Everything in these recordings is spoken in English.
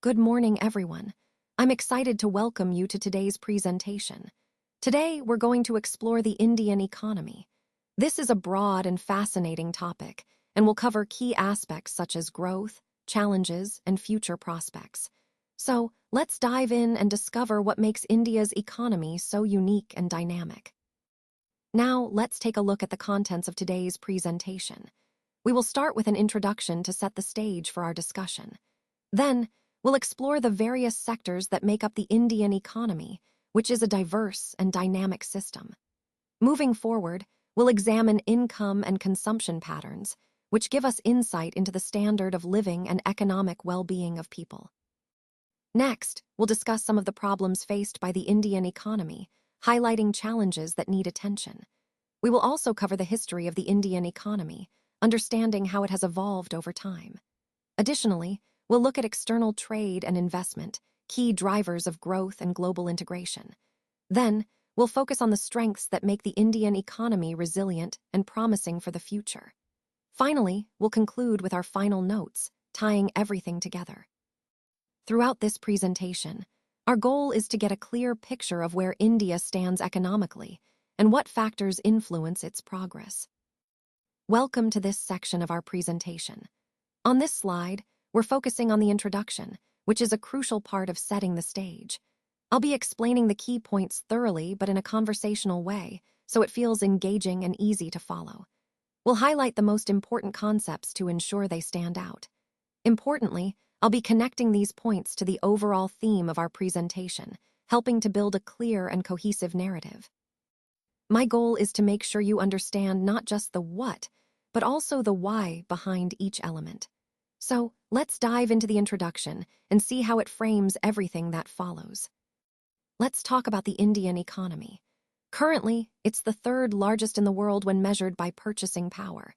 Good morning, everyone. I'm excited to welcome you to today's presentation. Today, we're going to explore the Indian economy. This is a broad and fascinating topic, and will cover key aspects such as growth, challenges, and future prospects. So, let's dive in and discover what makes India's economy so unique and dynamic. Now, let's take a look at the contents of today's presentation. We will start with an introduction to set the stage for our discussion. Then, we'll explore the various sectors that make up the Indian economy, which is a diverse and dynamic system. Moving forward, we'll examine income and consumption patterns, which give us insight into the standard of living and economic well-being of people. Next, we'll discuss some of the problems faced by the Indian economy, highlighting challenges that need attention. We will also cover the history of the Indian economy, understanding how it has evolved over time. Additionally, we'll look at external trade and investment, key drivers of growth and global integration. Then, we'll focus on the strengths that make the Indian economy resilient and promising for the future. Finally, we'll conclude with our final notes, tying everything together. Throughout this presentation, our goal is to get a clear picture of where India stands economically and what factors influence its progress. Welcome to this section of our presentation. On this slide, we're focusing on the introduction, which is a crucial part of setting the stage. I'll be explaining the key points thoroughly but in a conversational way, so it feels engaging and easy to follow. We'll highlight the most important concepts to ensure they stand out. Importantly, I'll be connecting these points to the overall theme of our presentation, helping to build a clear and cohesive narrative. My goal is to make sure you understand not just the what, but also the why behind each element. So, let's dive into the introduction and see how it frames everything that follows. Let's talk about the Indian economy. Currently, it's the third largest in the world when measured by purchasing power.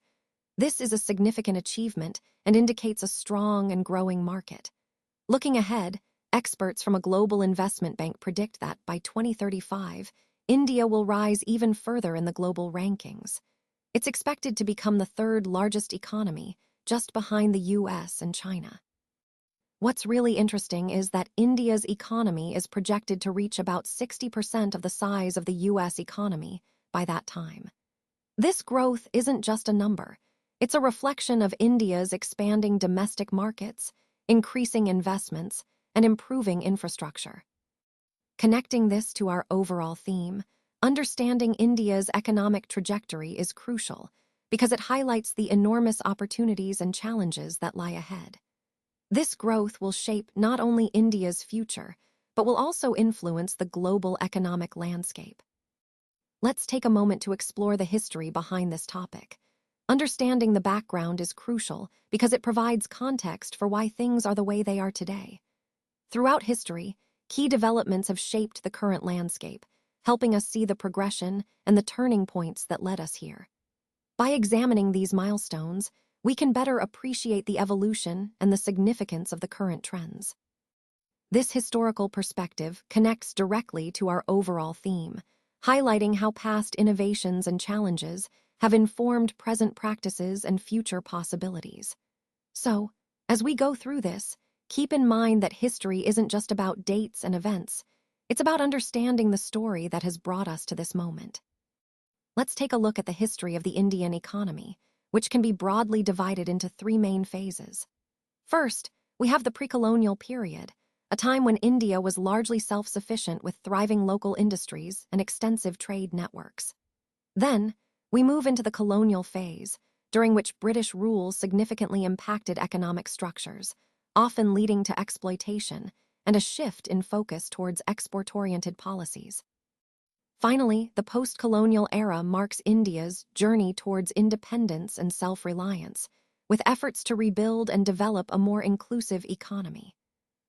This is a significant achievement and indicates a strong and growing market. Looking ahead, experts from a global investment bank predict that by 2035, India will rise even further in the global rankings. It's expected to become the third largest economy, just behind the US and China. What's really interesting is that India's economy is projected to reach about 60% of the size of the US economy by that time. This growth isn't just a number. It's a reflection of India's expanding domestic markets, increasing investments, and improving infrastructure. Connecting this to our overall theme, understanding India's economic trajectory is crucial because it highlights the enormous opportunities and challenges that lie ahead. This growth will shape not only India's future, but will also influence the global economic landscape. Let's take a moment to explore the history behind this topic. Understanding the background is crucial because it provides context for why things are the way they are today. Throughout history, key developments have shaped the current landscape, helping us see the progression and the turning points that led us here. By examining these milestones, we can better appreciate the evolution and the significance of the current trends. This historical perspective connects directly to our overall theme, highlighting how past innovations and challenges have informed present practices and future possibilities. So, as we go through this, keep in mind that history isn't just about dates and events. It's about understanding the story that has brought us to this moment. Let's take a look at the history of the Indian economy, which can be broadly divided into three main phases. First, we have the pre-colonial period, a time when India was largely self-sufficient with thriving local industries and extensive trade networks. Then, we move into the colonial phase, during which British rule significantly impacted economic structures, often leading to exploitation and a shift in focus towards export-oriented policies. Finally, the post-colonial era marks India's journey towards independence and self-reliance, with efforts to rebuild and develop a more inclusive economy.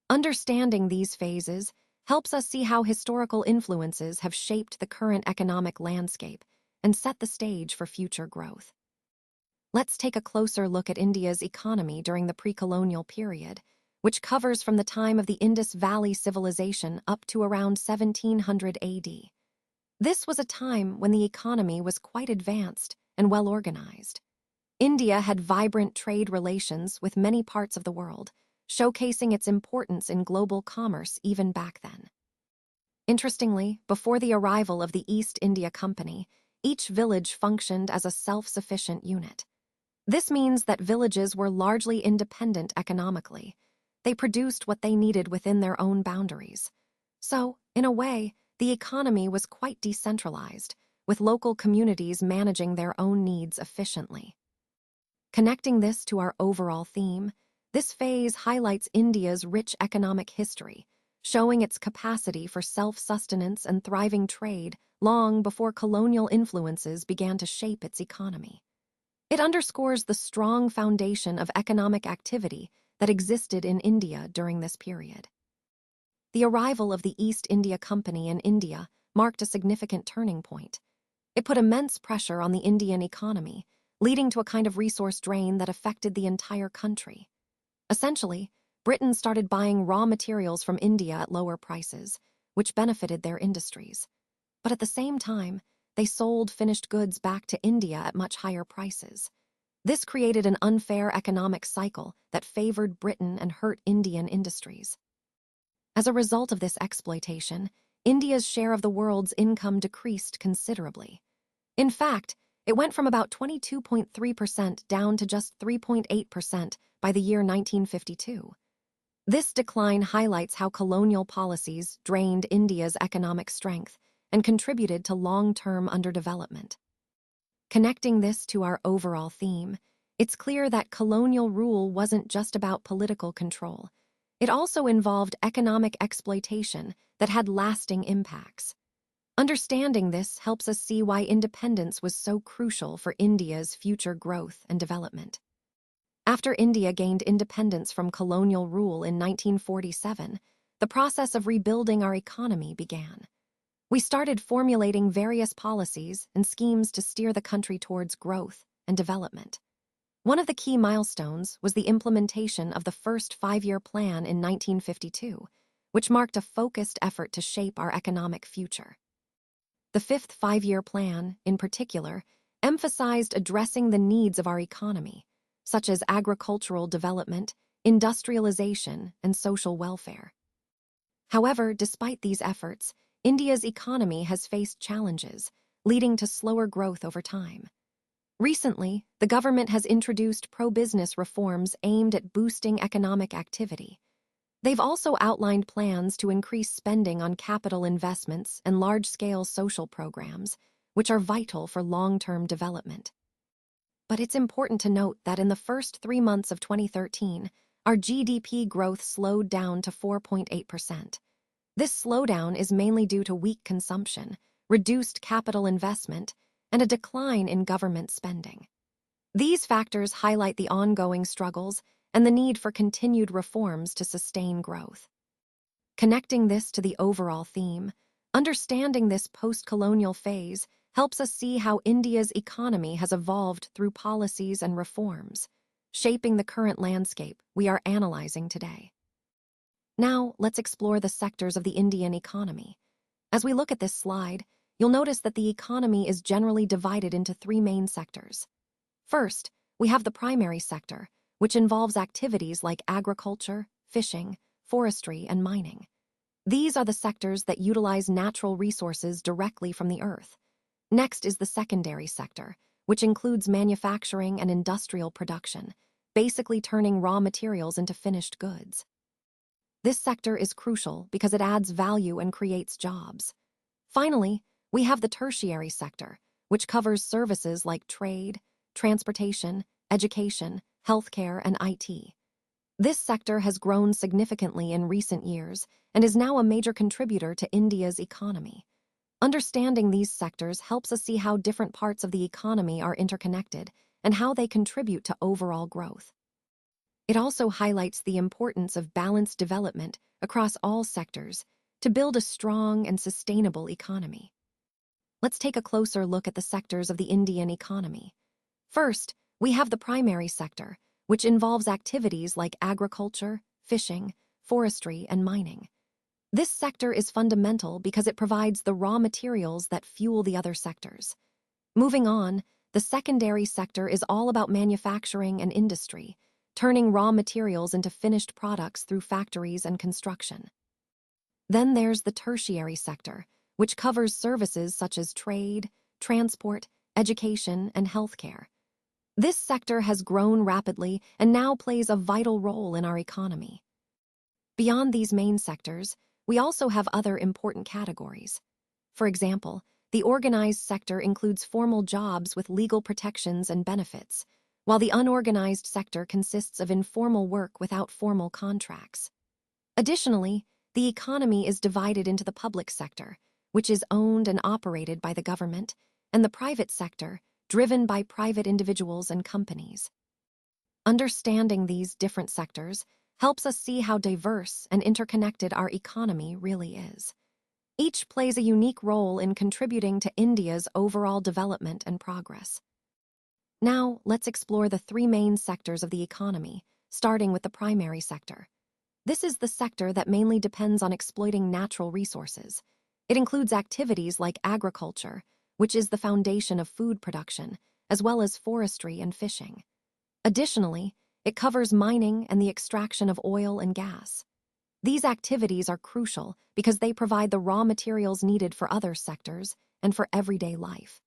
Understanding these phases helps us see how historical influences have shaped the current economic landscape and set the stage for future growth. Let's take a closer look at India's economy during the pre-colonial period, which covers from the time of the Indus Valley Civilization up to around 1700 AD. This was a time when the economy was quite advanced and well organized. India had vibrant trade relations with many parts of the world, showcasing its importance in global commerce even back then. Interestingly, before the arrival of the East India Company, each village functioned as a self-sufficient unit. This means that villages were largely independent economically. They produced what they needed within their own boundaries. So, in a way, the economy was quite decentralized, with local communities managing their own needs efficiently. Connecting this to our overall theme, this phase highlights India's rich economic history, showing its capacity for self-sustenance and thriving trade long before colonial influences began to shape its economy. It underscores the strong foundation of economic activity that existed in India during this period. The arrival of the East India Company in India marked a significant turning point. It put immense pressure on the Indian economy, leading to a kind of resource drain that affected the entire country. Essentially, Britain started buying raw materials from India at lower prices, which benefited their industries. But at the same time, they sold finished goods back to India at much higher prices. This created an unfair economic cycle that favored Britain and hurt Indian industries. As a result of this exploitation, India's share of the world's income decreased considerably. In fact, it went from about 22.3% down to just 3.8% by the year 1952. This decline highlights how colonial policies drained India's economic strength and contributed to long-term underdevelopment. Connecting this to our overall theme, it's clear that colonial rule wasn't just about political control. It also involved economic exploitation that had lasting impacts. Understanding this helps us see why independence was so crucial for India's future growth and development. After India gained independence from colonial rule in 1947, the process of rebuilding our economy began. We started formulating various policies and schemes to steer the country towards growth and development. One of the key milestones was the implementation of the first five-year plan in 1952, which marked a focused effort to shape our economic future. The fifth five-year plan, in particular, emphasized addressing the needs of our economy, such as agricultural development, industrialization, and social welfare. However, despite these efforts, India's economy has faced challenges, leading to slower growth over time. Recently, the government has introduced pro-business reforms aimed at boosting economic activity. They've also outlined plans to increase spending on capital investments and large-scale social programs, which are vital for long-term development. But it's important to note that in the first 3 months of 2013, our GDP growth slowed down to 4.8%. This slowdown is mainly due to weak consumption, reduced capital investment, and a decline in government spending. These factors highlight the ongoing struggles and the need for continued reforms to sustain growth. Connecting this to the overall theme, understanding this post-colonial phase helps us see how India's economy has evolved through policies and reforms, shaping the current landscape we are analyzing today. Now, let's explore the sectors of the Indian economy. As we look at this slide, you'll notice that the economy is generally divided into three main sectors. First, we have the primary sector, which involves activities like agriculture, fishing, forestry, and mining. These are the sectors that utilize natural resources directly from the earth. Next is the secondary sector, which includes manufacturing and industrial production, basically turning raw materials into finished goods. This sector is crucial because it adds value and creates jobs. Finally, we have the tertiary sector, which covers services like trade, transportation, education, healthcare, and IT. This sector has grown significantly in recent years and is now a major contributor to India's economy. Understanding these sectors helps us see how different parts of the economy are interconnected and how they contribute to overall growth. It also highlights the importance of balanced development across all sectors to build a strong and sustainable economy. Let's take a closer look at the sectors of the Indian economy. First, we have the primary sector, which involves activities like agriculture, fishing, forestry, and mining. This sector is fundamental because it provides the raw materials that fuel the other sectors. Moving on, the secondary sector is all about manufacturing and industry. turning raw materials into finished products through factories and construction. Then there's the tertiary sector, which covers services such as trade, transport, education, and healthcare. This sector has grown rapidly and now plays a vital role in our economy. Beyond these main sectors, we also have other important categories. For example, the organized sector includes formal jobs with legal protections and benefits, while the unorganized sector consists of informal work without formal contracts. Additionally, the economy is divided into the public sector, which is owned and operated by the government, and the private sector, driven by private individuals and companies. Understanding these different sectors helps us see how diverse and interconnected our economy really is. Each plays a unique role in contributing to India's overall development and progress. Now, let's explore the three main sectors of the economy, starting with the primary sector. This is the sector that mainly depends on exploiting natural resources. It includes activities like agriculture, which is the foundation of food production, as well as forestry and fishing. Additionally, it covers mining and the extraction of oil and gas. These activities are crucial because they provide the raw materials needed for other sectors and for everyday life.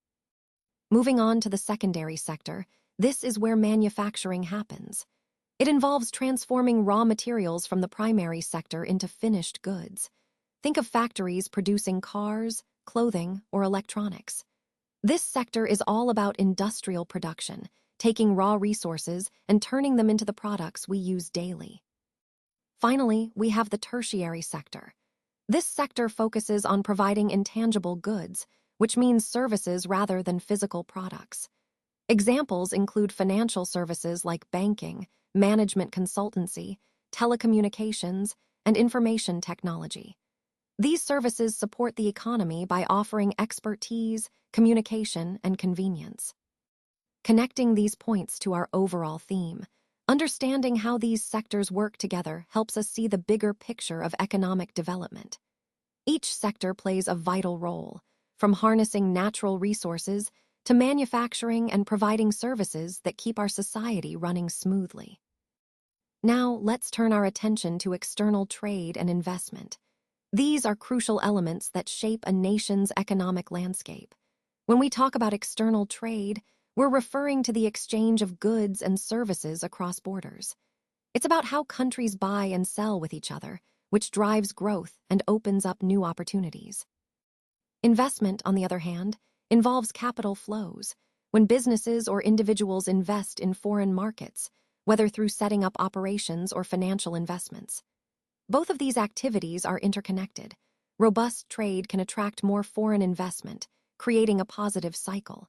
Moving on to the secondary sector, this is where manufacturing happens. It involves transforming raw materials from the primary sector into finished goods. Think of factories producing cars, clothing, or electronics. This sector is all about industrial production, taking raw resources and turning them into the products we use daily. Finally, we have the tertiary sector. This sector focuses on providing intangible goods, which means services rather than physical products. Examples include financial services like banking, management consultancy, telecommunications, and information technology. These services support the economy by offering expertise, communication, and convenience. Connecting these points to our overall theme, understanding how these sectors work together helps us see the bigger picture of economic development. Each sector plays a vital role, from harnessing natural resources to manufacturing and providing services that keep our society running smoothly. Now, let's turn our attention to external trade and investment. These are crucial elements that shape a nation's economic landscape. When we talk about external trade, we're referring to the exchange of goods and services across borders. It's about how countries buy and sell with each other, which drives growth and opens up new opportunities. Investment, on the other hand, involves capital flows. When businesses or individuals invest in foreign markets, whether through setting up operations or financial investments. Both of these activities are interconnected. Robust trade can attract more foreign investment, creating a positive cycle.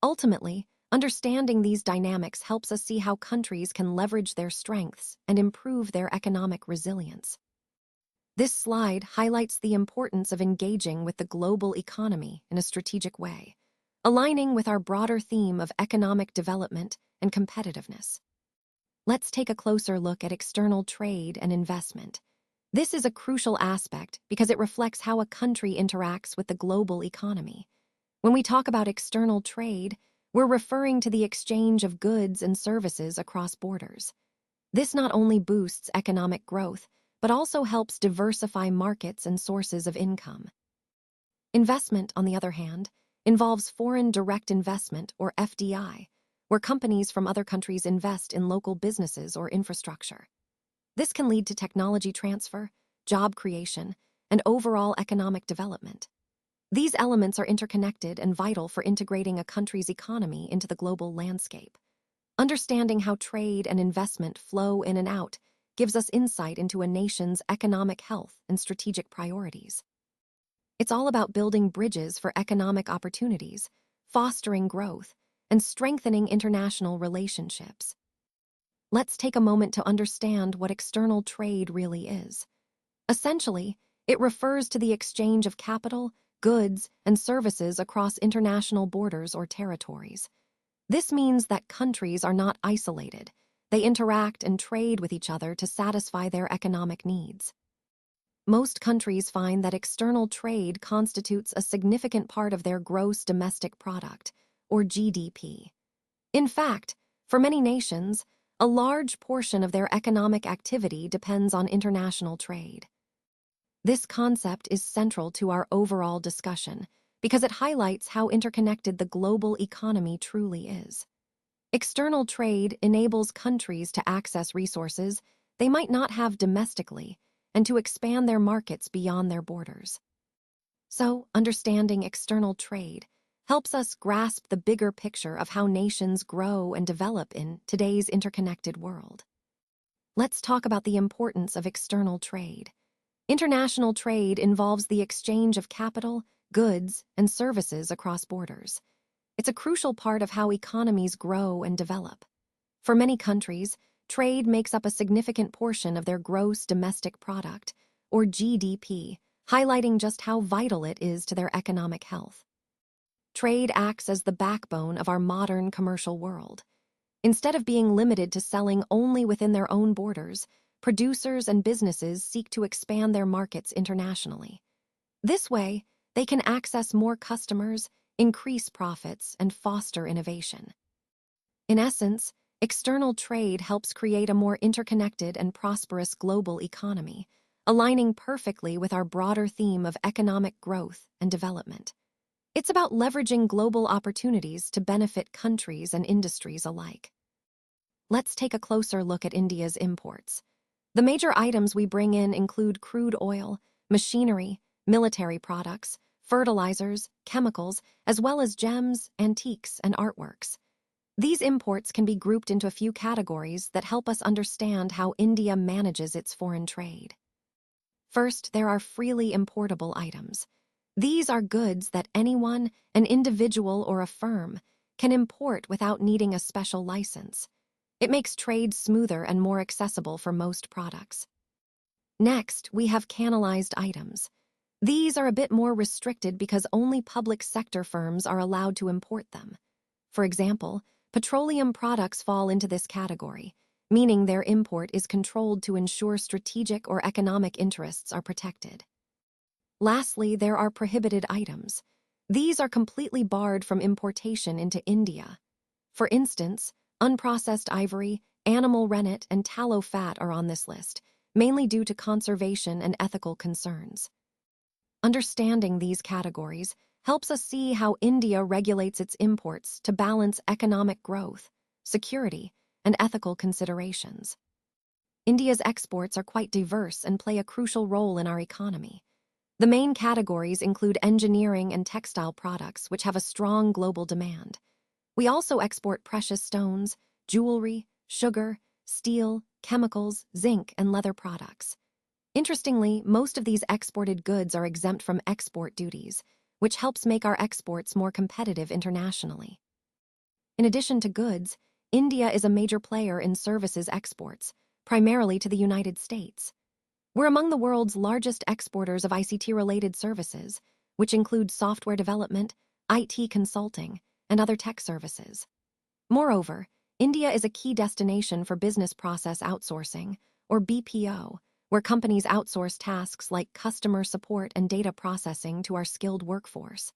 Ultimately, understanding these dynamics helps us see how countries can leverage their strengths and improve their economic resilience. This slide highlights the importance of engaging with the global economy in a strategic way, aligning with our broader theme of economic development and competitiveness. Let's take a closer look at external trade and investment. This is a crucial aspect because it reflects how a country interacts with the global economy. When we talk about external trade, we're referring to the exchange of goods and services across borders. This not only boosts economic growth, but also helps diversify markets and sources of income. Investment, on the other hand, involves foreign direct investment, or FDI, where companies from other countries invest in local businesses or infrastructure. This can lead to technology transfer, job creation, and overall economic development. These elements are interconnected and vital for integrating a country's economy into the global landscape. Understanding how trade and investment flow in and out gives us insight into a nation's economic health and strategic priorities. It's all about building bridges for economic opportunities, fostering growth, and strengthening international relationships. Let's take a moment to understand what external trade really is. Essentially, it refers to the exchange of capital, goods, and services across international borders or territories. This means that countries are not isolated. They interact and trade with each other to satisfy their economic needs. Most countries find that external trade constitutes a significant part of their gross domestic product, or GDP. In fact, for many nations, A large portion of their economic activity depends on international trade. This concept is central to our overall discussion because it highlights how interconnected the global economy truly is. External trade enables countries to access resources they might not have domestically and to expand their markets beyond their borders. So, understanding external trade helps us grasp the bigger picture of how nations grow and develop in today's interconnected world. Let's talk about the importance of external trade. International trade involves the exchange of capital, goods, and services across borders. It's a crucial part of how economies grow and develop. For many countries, trade makes up a significant portion of their gross domestic product, or GDP, highlighting just how vital it is to their economic health. Trade acts as the backbone of our modern commercial world. Instead of being limited to selling only within their own borders, producers and businesses seek to expand their markets internationally. This way, they can access more customers, increase profits, and foster innovation. In essence, external trade helps create a more interconnected and prosperous global economy, aligning perfectly with our broader theme of economic growth and development. It's about leveraging global opportunities to benefit countries and industries alike. Let's take a closer look at India's imports. The major items we bring in include crude oil, machinery, military products, fertilizers, chemicals, as well as gems, antiques, and artworks. These imports can be grouped into a few categories that help us understand how India manages its foreign trade. First, there are freely importable items. These are goods that anyone, an individual or a firm, can import without needing a special license. It makes trade smoother and more accessible for most products. Next, we have canalized items. These are a bit more restricted because only public sector firms are allowed to import them. For example, petroleum products fall into this category, meaning their import is controlled to ensure strategic or economic interests are protected. Lastly, there are prohibited items. These are completely barred from importation into India. For instance, unprocessed ivory, animal rennet, and tallow fat are on this list, mainly due to conservation and ethical concerns. Understanding these categories helps us see how India regulates its imports to balance economic growth, security, and ethical considerations. India's exports are quite diverse and play a crucial role in our economy. The main categories include engineering and textile products, which have a strong global demand. We also export precious stones, jewelry, sugar, steel, chemicals, zinc, and leather products. Interestingly, most of these exported goods are exempt from export duties, which helps make our exports more competitive internationally. In addition to goods, India is a major player in services exports, primarily to the United States. We're among the world's largest exporters of ICT-related services, which include software development, IT consulting, and other tech services. Moreover, India is a key destination for business process outsourcing, or BPO, where companies outsource tasks like customer support and data processing to our skilled workforce.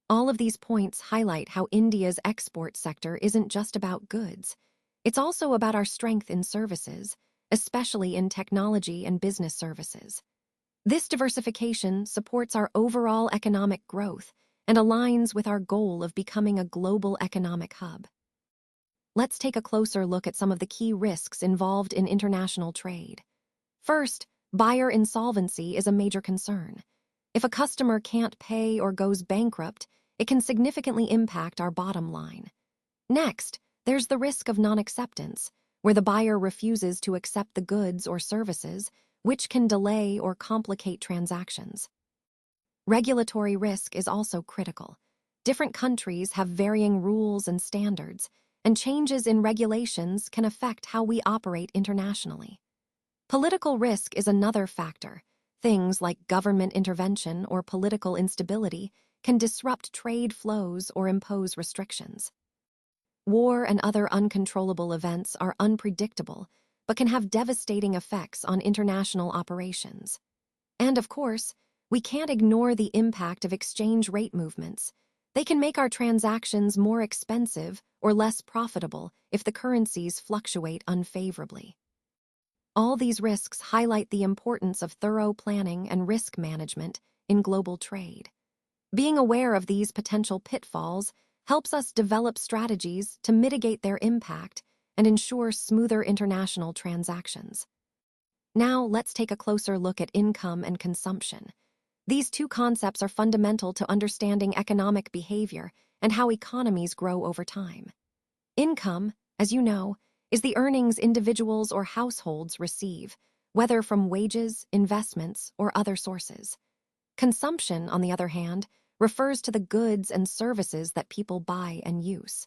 All of these points highlight how India's export sector isn't just about goods. It's also about our strength in services, especially in technology and business services. This diversification supports our overall economic growth and aligns with our goal of becoming a global economic hub. Let's take a closer look at some of the key risks involved in international trade. First, buyer insolvency is a major concern. If a customer can't pay or goes bankrupt, it can significantly impact our bottom line. Next, there's the risk of non-acceptance, where the buyer refuses to accept the goods or services, which can delay or complicate transactions. Regulatory risk is also critical. Different countries have varying rules and standards, and changes in regulations can affect how we operate internationally. Political risk is another factor. Things like government intervention or political instability can disrupt trade flows or impose restrictions. War and other uncontrollable events are unpredictable, but can have devastating effects on international operations. And of course, we can't ignore the impact of exchange rate movements. They can make our transactions more expensive or less profitable if the currencies fluctuate unfavorably. All these risks highlight the importance of thorough planning and risk management in global trade. Being aware of these potential pitfalls helps us develop strategies to mitigate their impact and ensure smoother international transactions. Now, let's take a closer look at income and consumption. These two concepts are fundamental to understanding economic behavior and how economies grow over time. Income, as you know, is the earnings individuals or households receive, whether from wages, investments, or other sources. Consumption, on the other hand, refers to the goods and services that people buy and use.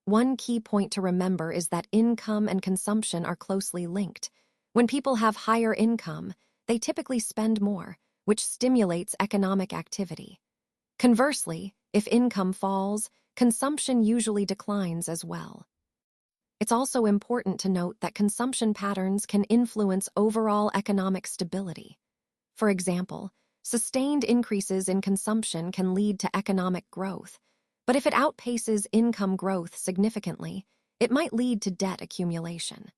One key point to remember is that income and consumption are closely linked. When people have higher income, they typically spend more, which stimulates economic activity. Conversely, if income falls, consumption usually declines as well. It's also important to note that consumption patterns can influence overall economic stability. For example, sustained increases in consumption can lead to economic growth, but if it outpaces income growth significantly, it might lead to debt accumulation.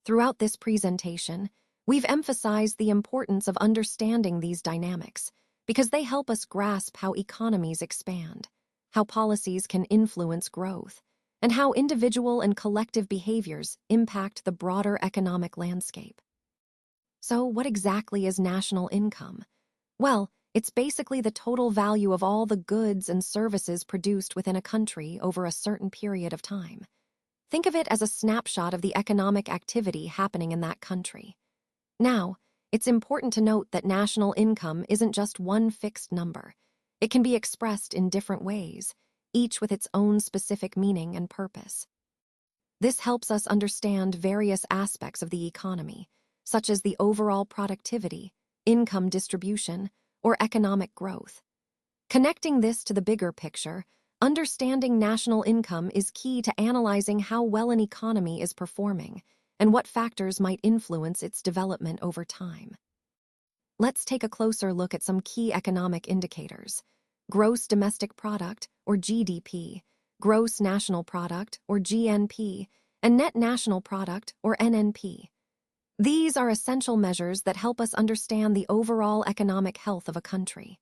Throughout this presentation, we've emphasized the importance of understanding these dynamics because they help us grasp how economies expand, how policies can influence growth, and how individual and collective behaviors impact the broader economic landscape. So, what exactly is national income? Well, it's basically the total value of all the goods and services produced within a country over a certain period of time. Think of it as a snapshot of the economic activity happening in that country. Now, it's important to note that national income isn't just one fixed number. It can be expressed in different ways, each with its own specific meaning and purpose. This helps us understand various aspects of the economy, such as the overall productivity, income distribution, or economic growth. Connecting this to the bigger picture, understanding national income is key to analyzing how well an economy is performing and what factors might influence its development over time. Let's take a closer look at some key economic indicators: gross domestic product, or GDP, gross national product, or GNP, and net national product, or NNP. These are essential measures that help us understand the overall economic health of a country.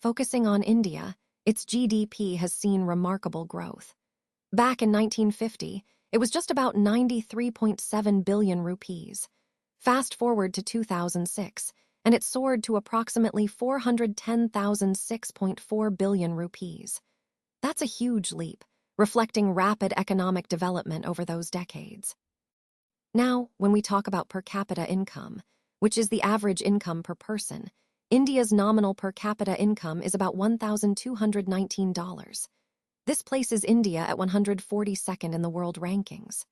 Focusing on India, its GDP has seen remarkable growth. Back in 1950, it was just about 93.7 billion rupees. Fast forward to 2006, and it soared to approximately 410,006.4 billion rupees. That's a huge leap, reflecting rapid economic development over those decades. Now, when we talk about per capita income, which is the average income per person, India's nominal per capita income is about $1,219. This places India at 142nd in the world rankings.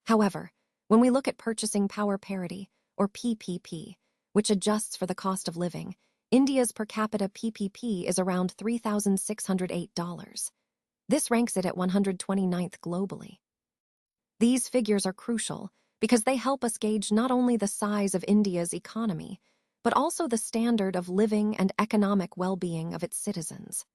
However, when we look at purchasing power parity, or PPP, which adjusts for the cost of living, India's per capita PPP is around $3,608. This ranks it at 129th globally. These figures are crucial because they help us gauge not only the size of India's economy, but also the standard of living and economic well-being of its citizens.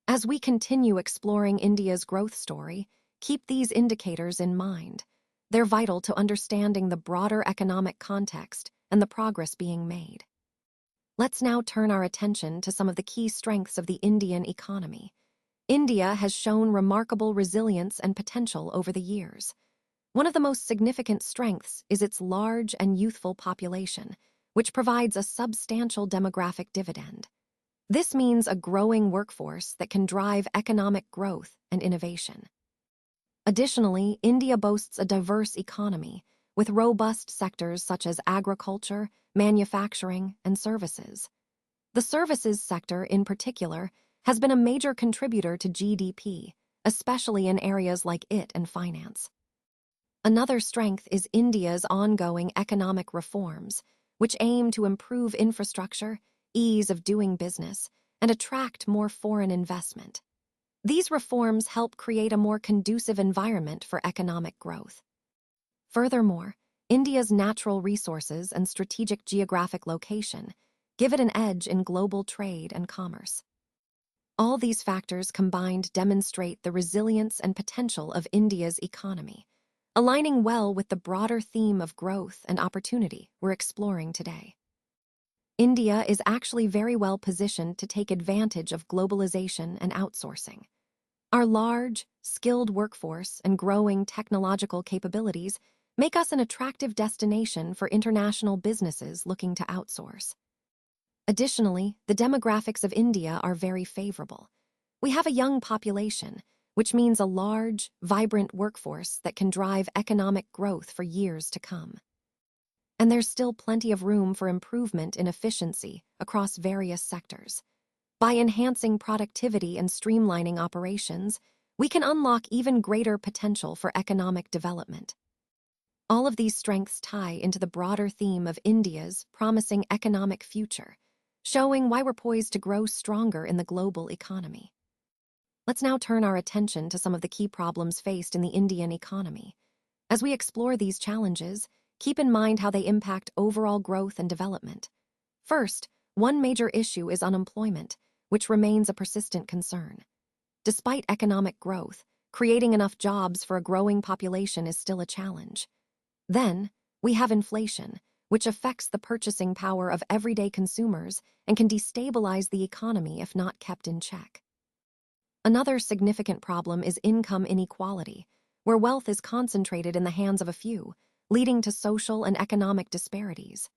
As we continue exploring India's growth story, keep these indicators in mind. They're vital to understanding the broader economic context and the progress being made. Let's now turn our attention to some of the key strengths of the Indian economy. India has shown remarkable resilience and potential over the years. One of the most significant strengths is its large and youthful population, which provides a substantial demographic dividend. This means a growing workforce that can drive economic growth and innovation. Additionally, India boasts a diverse economy, with robust sectors such as agriculture, manufacturing, and services. The services sector, in particular, has been a major contributor to GDP, especially in areas like IT and finance. Another strength is India's ongoing economic reforms, which aim to improve infrastructure, ease of doing business, and attract more foreign investment. These reforms help create a more conducive environment for economic growth. Furthermore, India's natural resources and strategic geographic location give it an edge in global trade and commerce. All these factors combined demonstrate the resilience and potential of India's economy, aligning well with the broader theme of growth and opportunity we're exploring today. India is actually very well positioned to take advantage of globalization and outsourcing. Our large, skilled workforce and growing technological capabilities make us an attractive destination for international businesses looking to outsource. Additionally, the demographics of India are very favorable. We have a young population, which means a large, vibrant workforce that can drive economic growth for years to come. And there's still plenty of room for improvement in efficiency across various sectors. By enhancing productivity and streamlining operations, we can unlock even greater potential for economic development. All of these strengths tie into the broader theme of India's promising economic future, showing why we're poised to grow stronger in the global economy. Let's now turn our attention to some of the key problems faced in the Indian economy. As we explore these challenges, keep in mind how they impact overall growth and development. First, one major issue is unemployment, which remains a persistent concern. Despite economic growth, creating enough jobs for a growing population is still a challenge. Then, we have inflation, which affects the purchasing power of everyday consumers and can destabilize the economy if not kept in check. Another significant problem is income inequality, where wealth is concentrated in the hands of a few, leading to social and economic disparities.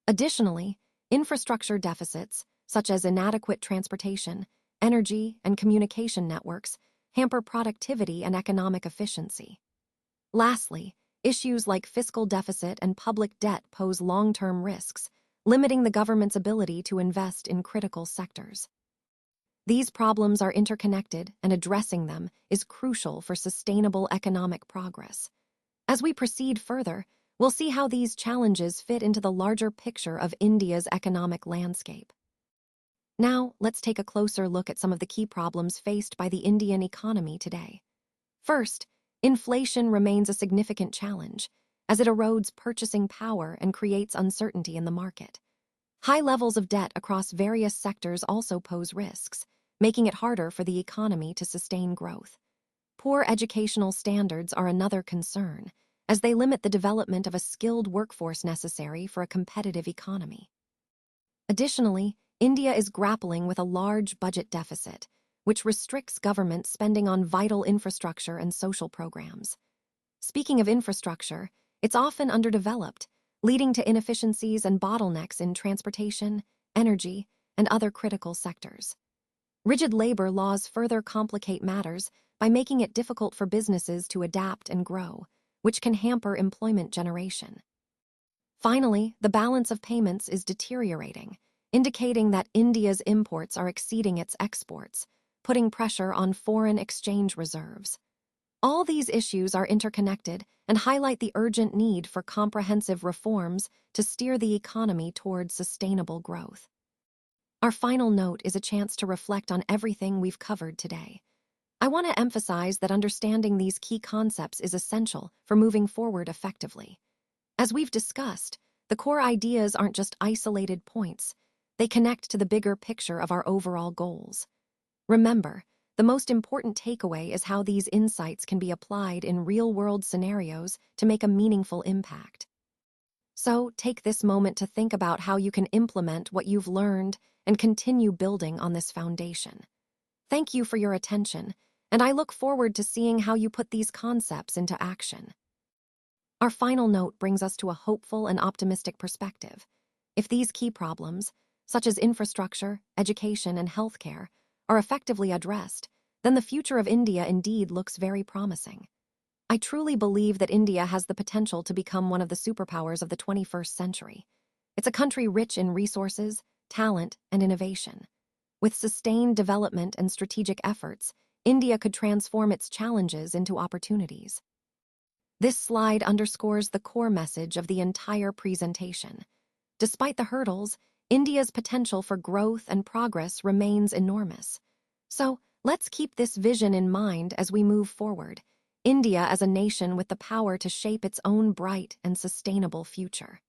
Additionally, infrastructure deficits, such as inadequate transportation, energy, and communication networks, hamper productivity and economic efficiency. Lastly, issues like fiscal deficit and public debt pose long-term risks, limiting the government's ability to invest in critical sectors. These problems are interconnected, and addressing them is crucial for sustainable economic progress. As we proceed further, we'll see how these challenges fit into the larger picture of India's economic landscape. Now, let's take a closer look at some of the key problems faced by the Indian economy today. First, inflation remains a significant challenge, as it erodes purchasing power and creates uncertainty in the market. High levels of debt across various sectors also pose risks, making it harder for the economy to sustain growth. Poor educational standards are another concern, as they limit the development of a skilled workforce necessary for a competitive economy. Additionally, India is grappling with a large budget deficit, which restricts government spending on vital infrastructure and social programs. Speaking of infrastructure, it's often underdeveloped, leading to inefficiencies and bottlenecks in transportation, energy, and other critical sectors. Rigid labor laws further complicate matters by making it difficult for businesses to adapt and grow, which can hamper employment generation. Finally, the balance of payments is deteriorating, indicating that India's imports are exceeding its exports, putting pressure on foreign exchange reserves. All these issues are interconnected and highlight the urgent need for comprehensive reforms to steer the economy towards sustainable growth. Our final note is a chance to reflect on everything we've covered today. I want to emphasize that understanding these key concepts is essential for moving forward effectively. As we've discussed, the core ideas aren't just isolated points. They connect to the bigger picture of our overall goals. Remember, the most important takeaway is how these insights can be applied in real-world scenarios to make a meaningful impact. So, take this moment to think about how you can implement what you've learned and continue building on this foundation. Thank you for your attention, and I look forward to seeing how you put these concepts into action. Our final note brings us to a hopeful and optimistic perspective. If these key problems, such as infrastructure, education, and healthcare, are effectively addressed, then the future of India indeed looks very promising. I truly believe that India has the potential to become one of the superpowers of the 21st century. It's a country rich in resources, talent, and innovation. With sustained development and strategic efforts, India could transform its challenges into opportunities. This slide underscores the core message of the entire presentation. Despite the hurdles, India's potential for growth and progress remains enormous. So, let's keep this vision in mind as we move forward. India as a nation with the power to shape its own bright and sustainable future.